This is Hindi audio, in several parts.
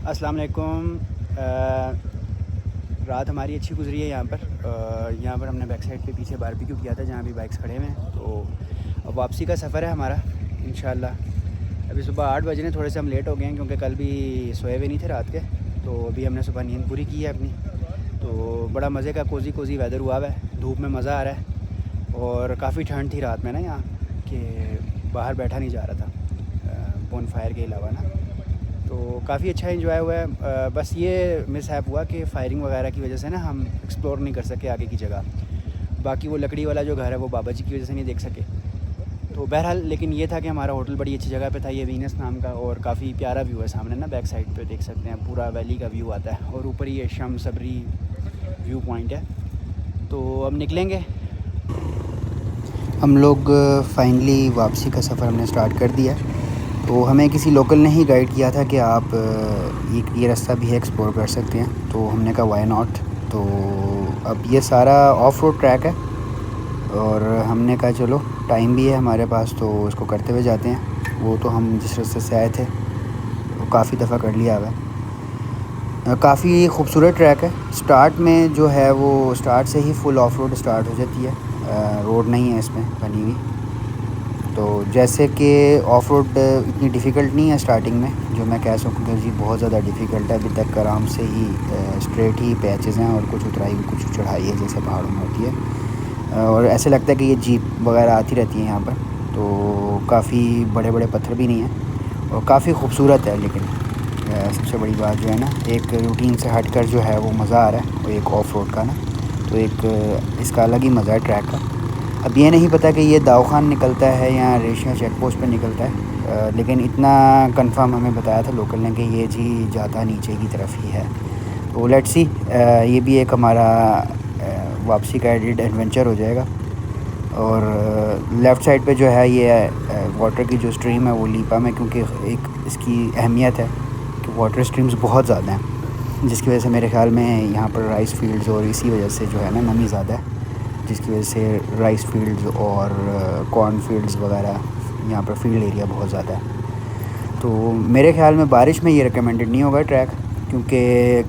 अस्सलाम वालेकुम। रात हमारी अच्छी गुजरी है यहाँ पर हमने बैक साइड पे पीछे बारबेक्यू किया था जहाँ भी बाइक्स खड़े हुए हैं। तो अब वापसी का सफ़र है हमारा इंशाल्लाह। अभी सुबह 8 बजे थोड़े से हम लेट हो गए हैं क्योंकि कल भी सोए हुए नहीं थे रात के। तो अभी हमने सुबह नींद पूरी की है अपनी। तो बड़ा मज़े का कोज़ी वेदर हुआ है, धूप में मज़ा आ रहा है और काफ़ी ठंड थी रात में ना यहाँ कि बाहर बैठा नहीं जा रहा था बोन फायर के अलावा ना। तो काफ़ी अच्छा एंजॉय हुआ है। बस ये मिसहैप हुआ कि फ़ायरिंग वगैरह की वजह से ना हम एक्सप्लोर नहीं कर सके आगे की जगह। बाकी वो लकड़ी वाला जो घर है वो बाबा जी की वजह से नहीं देख सके। तो बहरहाल लेकिन ये था कि हमारा होटल बड़ी अच्छी जगह पे था, ये वीनस नाम का, और काफ़ी प्यारा व्यू है सामने ना। बैक साइड पे देख सकते हैं पूरा वैली का व्यू आता है और ऊपर ये शम सबरी व्यू पॉइंट है। तो अब निकलेंगे हम लोग। फाइनली वापसी का सफ़र हमने स्टार्ट कर दिया। तो हमें किसी लोकल ने ही गाइड किया था कि आप ये रास्ता भी है, एक्सप्लोर कर सकते हैं। तो हमने कहा वाई नॉट। तो अब ये सारा ऑफ रोड ट्रैक है और हमने कहा चलो टाइम भी है हमारे पास तो इसको करते हुए जाते हैं। वो तो हम जिस रास्ते से आए थे वो काफ़ी दफ़ा कर लिया हुआ है। काफ़ी खूबसूरत ट्रैक है। स्टार्ट में जो है वो स्टार्ट से ही फुल ऑफ रोड स्टार्ट हो जाती है, रोड नहीं है इसमें बनी हुई। तो जैसे कि ऑफ रोड इतनी डिफ़िकल्ट नहीं है स्टार्टिंग में, जो मैं कह सकूँ कि जी बहुत ज़्यादा डिफ़िकल्ट है। अभी तक आराम से ही स्ट्रेट ही पैचेज़ हैं और कुछ उतराई कुछ चढ़ाई है जैसे पहाड़ों में होती है। और ऐसे लगता है कि ये जीप वगैरह आती रहती है यहाँ पर। तो काफ़ी बड़े बड़े पत्थर भी नहीं हैं और काफ़ी खूबसूरत है। लेकिन सबसे बड़ी बात जो है ना, एक रूटीन से हट कर जो है वो मज़ा आ रहा है वो एक ऑफ रोड का ना। तो एक इसका अलग ही मज़ा है ट्रैक का। अब ये नहीं पता कि ये दाऊखान निकलता है या रेशिया चेक पोस्ट पर निकलता है, लेकिन इतना कंफर्म हमें बताया था लोकल ने कि ये जी जाता नीचे की तरफ ही है। तो लेट्स सी, ये भी एक हमारा वापसी का एडिड एडवेंचर हो जाएगा। और लेफ़्ट साइड पे जो है ये वाटर की जो स्ट्रीम है वो लीपा में, क्योंकि एक इसकी अहमियत है कि वाटर स्ट्रीम्स बहुत ज़्यादा हैं, जिसकी वजह से मेरे ख़्याल में यहाँ पर राइस फील्ड्स और इसी वजह से जो है ना नमी ज़्यादा है, जिसकी वजह से राइस फील्ड्स और कॉर्न फील्ड्स वगैरह यहाँ पर फील्ड एरिया बहुत ज़्यादा है। तो मेरे ख़्याल में बारिश में ये रिकमेंडेड नहीं होगा ट्रैक, क्योंकि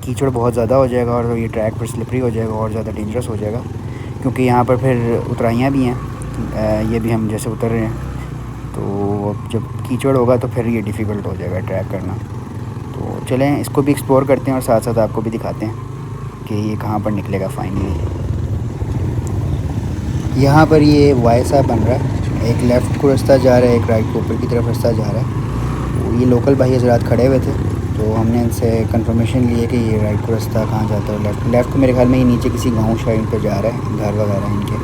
कीचड़ बहुत ज़्यादा हो जाएगा और ये ट्रैक फिर स्लिपरी हो जाएगा और ज़्यादा डेंजरस हो जाएगा। क्योंकि यहाँ पर फिर उतराइयाँ भी हैं, ये भी हम जैसे उतर रहे हैं। तो जब कीचड़ होगा तो फिर ये डिफ़िकल्ट हो जाएगा ट्रैक करना। तो चलें इसको भी एक्सप्लोर करते हैं और साथ साथ आपको भी दिखाते हैं कि ये कहाँ पर निकलेगा फाइनली। यहाँ पर ये वाई सा बन रहा है, एक लेफ़्ट को रास्ता जा रहा है, एक राइट को ऊपर की तरफ रास्ता जा रहा है। तो ये लोकल भाई हज़रात खड़े हुए थे तो हमने इनसे कंफर्मेशन लिए कि ये राइट को रास्ता कहाँ जाता है। लेफ़्ट को मेरे ख्याल में ये नीचे किसी गांव साइड पे जा रहा है, घर वगैरह इनके।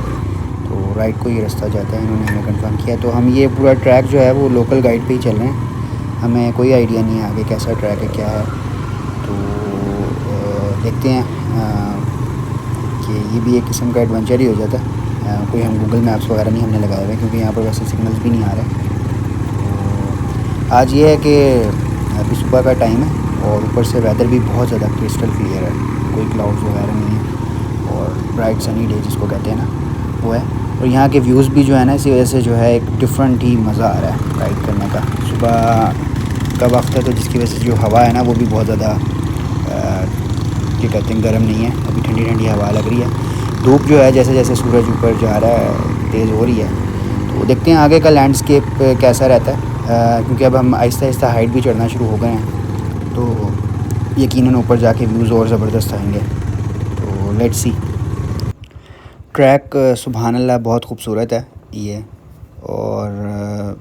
तो राइट को ये रास्ता जाता है, इन्होंने हमें कंफर्म किया। तो हम ये पूरा ट्रैक जो है वो लोकल गाइड पे ही चल रहे हैं, हमें कोई आइडिया नहीं है आगे कैसा ट्रैक है क्या है। तो देखते हैं कि ये भी एक किस्म का एडवेंचर ही हो जाता है। कोई हम गूगल मैप्स वगैरह नहीं हमने लगाए हुए, क्योंकि यहाँ पर वैसे सिग्नल्स भी नहीं आ रहे। तो आज ये है कि अभी सुबह का टाइम है और ऊपर से वेदर भी बहुत ज़्यादा क्रिस्टल क्लियर है, कोई क्लाउड्स वगैरह नहीं है और ब्राइट सनी डे जिसको कहते हैं ना वो है। और यहाँ के व्यूज़ भी जो है ना इसी वजह से जो है एक डिफरेंट ही मज़ा आ रहा है राइड करने का। सुबह का वक्त है तो जिसकी वजह से जो हवा है ना वो भी बहुत ज़्यादा क्या कहते हैं गर्म नहीं है, अभी ठंडी ठंडी हवा लग रही है। धूप जो है जैसे जैसे सूरज ऊपर जा रहा है तेज़ हो रही है। तो देखते हैं आगे का लैंडस्केप कैसा रहता है, क्योंकि अब हम आहिस्ता आहिस्ता हाइट भी चढ़ना शुरू हो गए हैं तो यकीनन ऊपर जाके व्यूज़ और ज़बरदस्त आएंगे। तो लेट्स सी। ट्रैक सुभान अल्लाह बहुत खूबसूरत है ये। और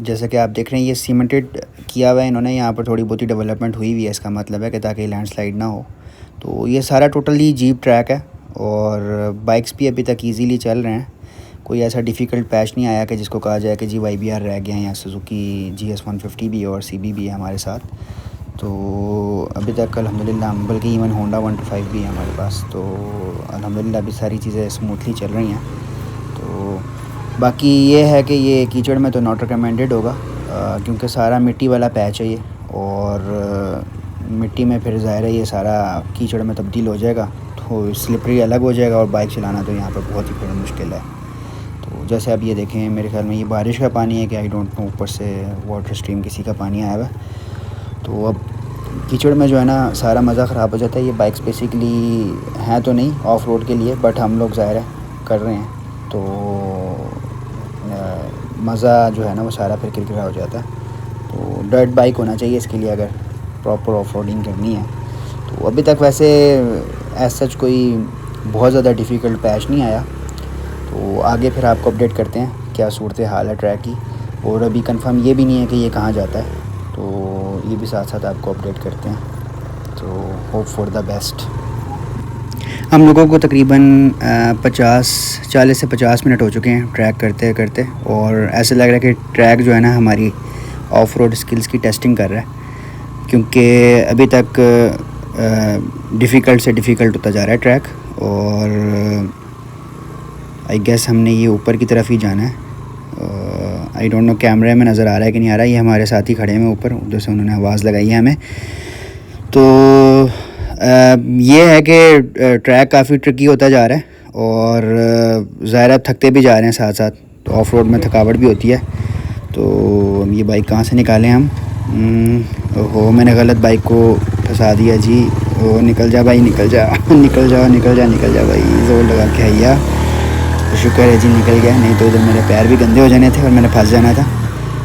जैसा कि आप देख रहे हैं ये सीमेंटेड किया हुआ है इन्होंने, यहाँ पर थोड़ी बहुत ही डेवलपमेंट हुई हुई है, इसका मतलब है कि ताकि लैंडस्लाइड ना हो। तो ये सारा टोटली जीप ट्रैक है और बाइक्स भी अभी तक इजीली चल रहे हैं। कोई ऐसा डिफ़िकल्ट पैच नहीं आया कि जिसको कहा जाए कि जी YBR रह गया है या सुजुकी GS 150 भी और CB भी है हमारे साथ। तो अभी तक अल्हम्दुलिल्लाह, बल्कि इवन होंडा 125 भी है हमारे पास। तो अल्हम्दुलिल्लाह अभी सारी चीज़ें स्मूथली चल रही हैं। तो बाकी ये है कि ये कीचड़ में तो नॉट रिकमेंडेड होगा, क्योंकि सारा मिट्टी वाला पैच है ये और मिट्टी में फिर ज़ाहिर है ये सारा कीचड़ में तब्दील हो जाएगा तो स्लिपरी अलग हो जाएगा और बाइक चलाना तो यहाँ पर बहुत ही फिर मुश्किल है। तो जैसे अब ये देखें मेरे ख्याल में ये बारिश का पानी है कि आई डोंट नो, ऊपर से वाटर स्ट्रीम किसी का पानी आया हुआ है। तो अब कीचड़ में जो है ना सारा मज़ा ख़राब हो जाता है। ये बाइक्स बेसिकली हैं तो नहीं ऑफ रोड के लिए, बट हम लोग ज़ाहिर है कर रहे हैं, तो मज़ा जो है ना वो सारा फिर किरकिरा हो जाता है। तो डर्ट बाइक होना चाहिए इसके लिए अगर प्रॉपर ऑफ रोडिंग करनी है। तो अभी तक वैसे एज सच कोई बहुत ज़्यादा डिफ़िकल्ट पैच नहीं आया। तो आगे फिर आपको अपडेट करते हैं क्या सूरत हाल है ट्रैक की, और अभी कंफर्म ये भी नहीं है कि ये कहाँ जाता है, तो ये भी साथ साथ आपको अपडेट करते हैं। तो होप फॉर द बेस्ट। हम लोगों को तकरीबन 40 से 50 मिनट हो चुके हैं ट्रैक करते करते, और ऐसा लग रहा है कि ट्रैक जो है ना हमारी ऑफ रोड स्किल्स की टेस्टिंग कर रहा है, क्योंकि अभी तक डिफ़िकल्ट से डिफ़िकल्ट होता जा रहा है ट्रैक। और आई गेस हमने ये ऊपर की तरफ ही जाना है। आई डोंट नो कैमरे में नज़र आ रहा है कि नहीं आ रहा है। ये हमारे साथ ही खड़े हैं ऊपर, उधर से उन्होंने आवाज़ लगाई है हमें। तो ये है कि ट्रैक काफ़ी ट्रिकी होता जा रहा है, और ज़ाहिर है थकते भी जा रहे हैं साथ साथ, तो ऑफ रोड में थकावट भी होती है। तो ये बाइक कहाँ से निकालें हम? मैंने गलत बाइक को फंसा दिया जी। वो निकल जा भाई, निकल जा निकल जा भाई, ज़ोर लगा के हैया। तो शुक्र है जी निकल गया, नहीं तो उधर मेरे पैर भी गंदे हो जाने थे और मैंने फंस जाना था।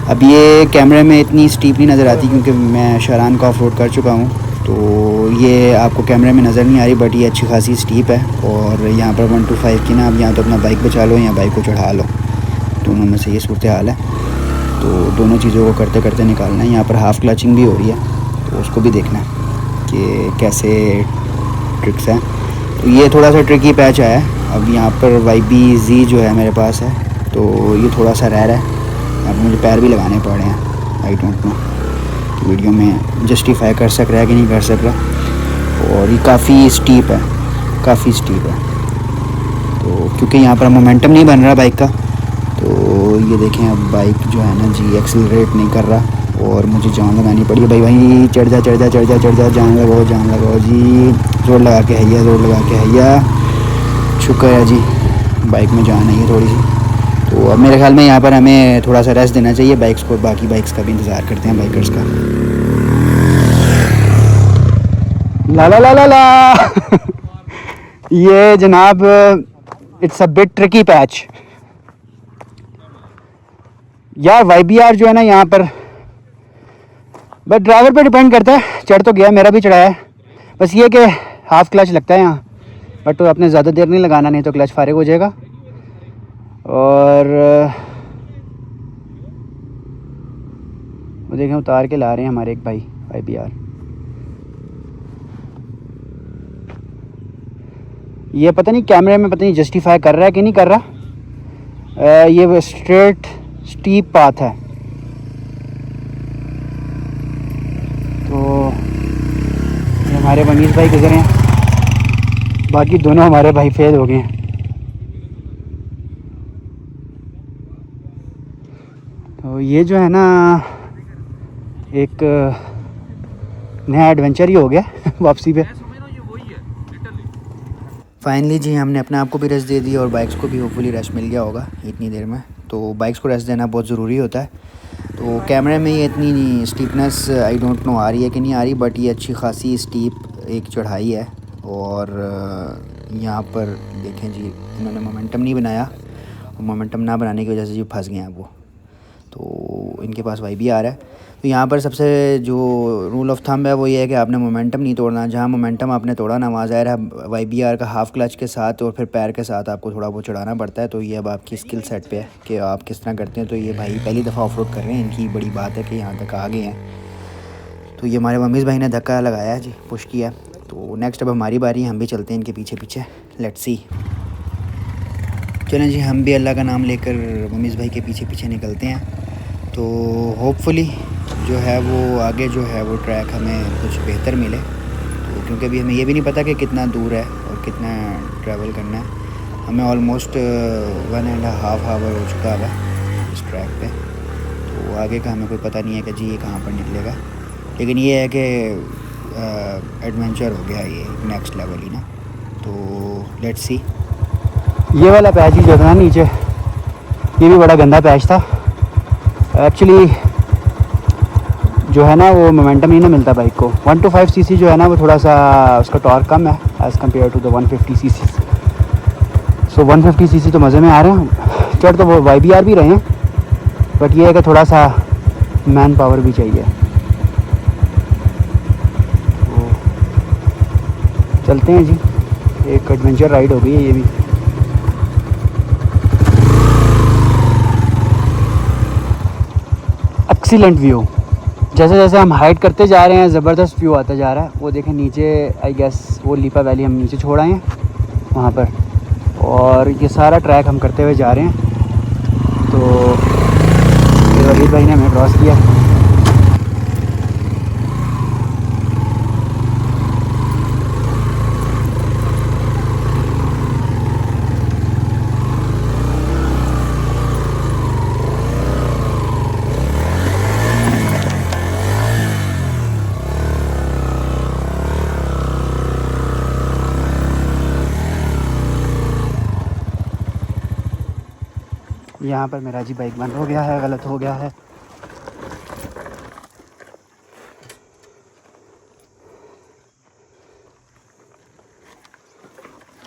अब ये कैमरे में इतनी स्टीप नहीं नज़र आती क्योंकि मैं शारान का ऑफ रोड कर चुका हूँ, तो ये आपको कैमरे में नज़र नहीं आ रही, बट ये अच्छी खासी स्टीप है। और यहाँ पर 125 की ना, अब यहाँ तो अपना बाइक बचा लो या बाइक को चढ़ा लो, दोनों में से ये सूरत हाल है। तो दोनों चीज़ों को करते करते निकालना है। यहाँ पर हाफ़ क्लचिंग भी हो रही है, तो उसको भी देखना है कि कैसे ट्रिक्स हैं। तो ये थोड़ा सा ट्रिकी पैच आया है। अब यहाँ पर YBZ जो है मेरे पास है, तो ये थोड़ा सा रह रहा है। अब मुझे पैर भी लगाने पड़ रहे हैं, आई डोंट नो तो वीडियो में जस्टिफाई कर सक रहा है कि नहीं कर सक रहा। और ये काफ़ी स्टीप है, काफ़ी स्टीप है। तो क्योंकि यहाँ पर मोमेंटम नहीं बन रहा बाइक का, तो ये देखें अब बाइक जो है ना जी एक्सेलरेट नहीं कर रहा, और मुझे जान लगानी पड़ी है। भाई चढ़ जा जान लगाओ जी, जोर लगा के हैया। शुक्र है जी बाइक में जान आई है थोड़ी सी। तो अब मेरे ख्याल में यहाँ पर हमें थोड़ा सा रेस्ट देना चाहिए बाइक्स को, बाकी बाइक्स का भी इंतज़ार करते हैं बाइकर्स का। ला ला ला ला ला ये जनाब it's a bit tricky patch यार। YBR जो है ना यहाँ पर, बट ड्राइवर पे डिपेंड करता है। चढ़ तो गया, मेरा भी चढ़ाया है, बस ये कि हाफ़ क्लच लगता है यहाँ, बट तो आपने ज़्यादा देर नहीं लगाना, नहीं तो क्लच फारिग हो जाएगा। और वो देखें उतार के ला रहे हैं हमारे एक भाई YBR। ये पता नहीं कैमरे में पता नहीं जस्टिफाई कर रहा है कि नहीं कर रहा। ये स्ट्रेट स्टीप पाथ है, तो ये हमारे मनीष भाई गुजरे हैं, बाकी दोनों हमारे भाई फेल हो गए हैं। तो ये जो है ना एक नया एडवेंचर ही हो गया वापसी पे। फाइनली जी हमने अपने आप को भी रेस्ट दे दी और बाइक्स को भी होपफुली रेस्ट मिल गया होगा इतनी देर में। तो बाइक्स को रेस्ट देना बहुत ज़रूरी होता है। तो कैमरे में ये इतनी स्टीपनेस आई डोंट नो आ रही है कि नहीं आ रही, बट ये अच्छी खासी स्टीप एक चढ़ाई है। और यहाँ पर देखें जी इन्होंने मोमेंटम नहीं बनाया, और मोमेंटम ना बनाने की वजह से जी फंस गए हैं वो। तो इनके पास YBR है। तो यहाँ पर सबसे जो रूल ऑफ थंब है वो ये है कि आपने मोमेंटम नहीं तोड़ना। जहाँ मोमेंटम आपने तोड़ा ना वहाँ ज़ाहिर है YBR का हाफ़ क्लच के साथ और फिर पैर के साथ आपको थोड़ा बहुत चढ़ाना पड़ता है। तो ये अब आपकी स्किल सेट पे है कि आप किस तरह करते हैं। तो ये भाई पहली दफ़ा ऑफ रोड कर रहे हैं, इनकी बड़ी बात है कि यहाँ तक आ गए हैं। तो ये हमारे मम्मीज़ भाई ने धक्का लगाया जी, पुश किया। तो नेक्स्ट अब हमारी बारी, हम भी चलते हैं इनके पीछे पीछे, लेट्स सी। चलें जी हम भी अल्लाह का नाम लेकर मम्मीज़ भाई के पीछे पीछे निकलते हैं। तो होपफुली जो है वो आगे जो है वो ट्रैक हमें कुछ बेहतर मिले। तो क्योंकि अभी हमें ये भी नहीं पता कि कितना दूर है और कितना ट्रैवल करना है। हमें ऑलमोस्ट 1.5 आवर हो चुका है इस ट्रैक पे। तो आगे का हमें कोई पता नहीं है कि जी ये कहाँ पर निकलेगा, लेकिन ये है कि एडवेंचर हो गया ये नेक्स्ट लेवल ही ना। तो लेट्स सी। ये वाला पैच ही जो था नीचे, ये भी बड़ा गंदा पैच था एक्चुअली। जो है ना वो मोमेंटम नहीं ना मिलता बाइक को। 125 सीसी जो है ना वो थोड़ा सा उसका टॉर्क कम है as compare to the 150 CC. So 150 CC तो मज़े में आ रहे हैं, चढ़ तो वो YBR भी रहे हैं, बट ये है कि थोड़ा सा मैन पावर भी चाहिए। तो चलते हैं जी, एक एडवेंचर राइड हो गई है ये भी। एक्सीलेंट व्यू, जैसे जैसे हम हाइट करते जा रहे हैं ज़बरदस्त व्यू आता जा रहा है। वो देखें नीचे, आई गेस वो लीपा वैली हम नीचे छोड़ आए हैं वहाँ पर, और ये सारा ट्रैक हम करते हुए जा रहे हैं। तो ये वलीद भाई ने हमें क्रॉस किया। यहाँ पर मेरा जी बाइक बंद हो गया है, गलत हो गया है।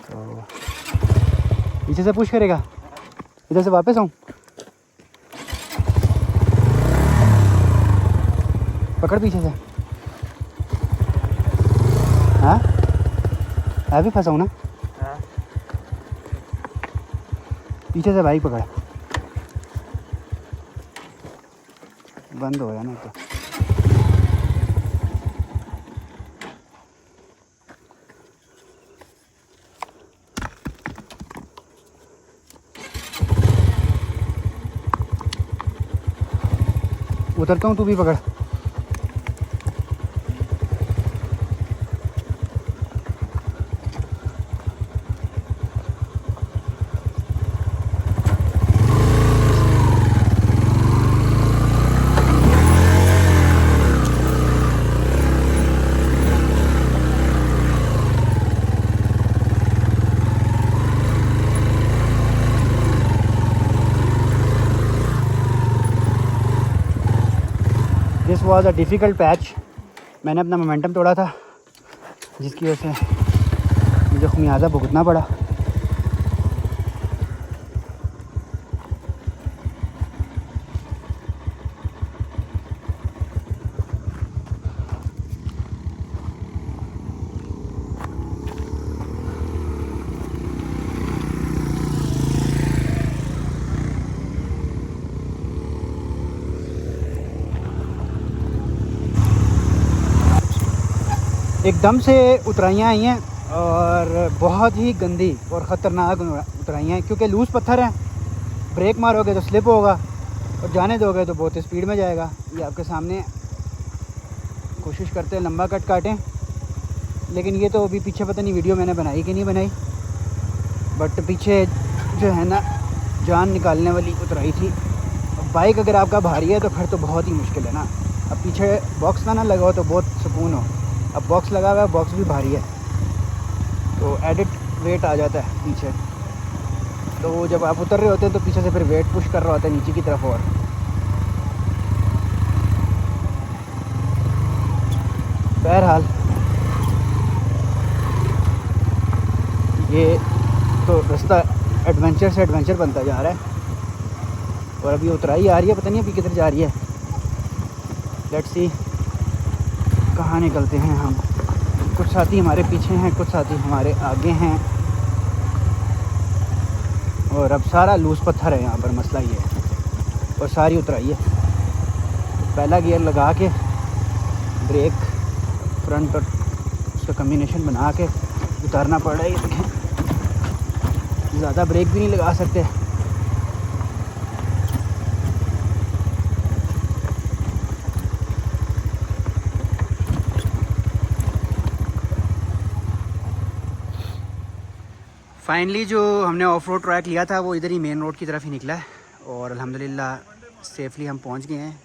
तो पीछे से पुश करेगा, इधर से वापस आऊँ, पकड़ पीछे से। हाँ मैं भी फंसा हूँ ना, पीछे से बाइक पकड़, बंद हो गया ना तो। उतरता हूँ, तू भी पकड़। This was a difficult patch. मैंने अपना मोमेंटम तोड़ा था, जिसकी वजह से मुझे खमियाजा भुगतना पड़ा। एकदम से उतराइयाँ आई हैं और बहुत ही गंदी और ख़तरनाक उतराइयाँ हैं, क्योंकि लूज़ पत्थर हैं। ब्रेक मारोगे तो स्लिप होगा और जाने दोगे तो बहुत स्पीड में जाएगा। ये आपके सामने कोशिश करते हैं लंबा कट काटें, लेकिन ये तो अभी पीछे पता नहीं वीडियो मैंने बनाई कि नहीं बनाई, बट पीछे जो है ना जान निकालने वाली उतराई थी। बाइक अगर आपका भारी है तो फिर तो बहुत ही मुश्किल है ना। अब पीछे बॉक्स ना लगाओ तो बहुत सुकून हो, अब बॉक्स लगा हुआ है, बॉक्स भी भारी है तो एडिट वेट आ जाता है पीछे। तो जब आप उतर रहे होते हैं तो पीछे से फिर वेट पुश कर रहा होता है नीचे की तरफ। और बहरहाल ये तो रास्ता एडवेंचर से एडवेंचर बनता जा रहा है। और अभी उतराई आ रही है, पता नहीं अभी किधर जा रही है। लेट्स सी कहाँ निकलते हैं हम। कुछ साथी हमारे पीछे हैं, कुछ साथी हमारे आगे हैं, और अब सारा लूज़ पत्थर है यहाँ पर। मसला ये है, और सारी उतराई है। पहला गियर लगा के ब्रेक फ्रंट और उसका कम्बिनेशन बना के उतारना पड़ रहा है। ये देखें, ज़्यादा ब्रेक भी नहीं लगा सकते। फाइनली जो हमने ऑफ रोड ट्रैक लिया था वो इधर ही मेन रोड की तरफ ही निकला है, और अल्हम्दुलिल्लाह सेफ़ली हम पहुंच गए हैं।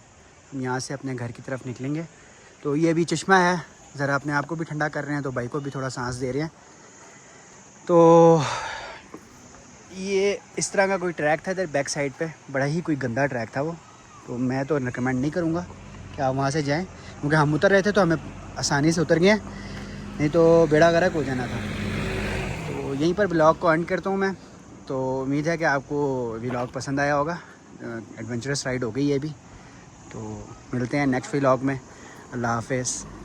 हम यहाँ से अपने घर की तरफ निकलेंगे। तो ये भी चश्मा है, ज़रा अपने आप को भी ठंडा कर रहे हैं, तो बाइक को भी थोड़ा सांस दे रहे हैं। तो ये इस तरह का कोई ट्रैक था इधर बैक साइड पे, बड़ा ही कोई गंदा ट्रैक था वो, तो मैं तो रिकमेंड नहीं करूँगा। कि आप वहाँ से जाएं, क्योंकि हम उतर रहे थे तो हमें आसानी से उतर गए, नहीं तो बेड़ा गर्क हो जाना था। तो यहीं पर ब्लॉग को एंड करता हूँ मैं। तो उम्मीद है कि आपको व्लॉग पसंद आया होगा। एडवेंचरस राइड हो गई है अभी। तो मिलते हैं नेक्स्ट व्लॉग में। अल्लाह हाफ़िज़।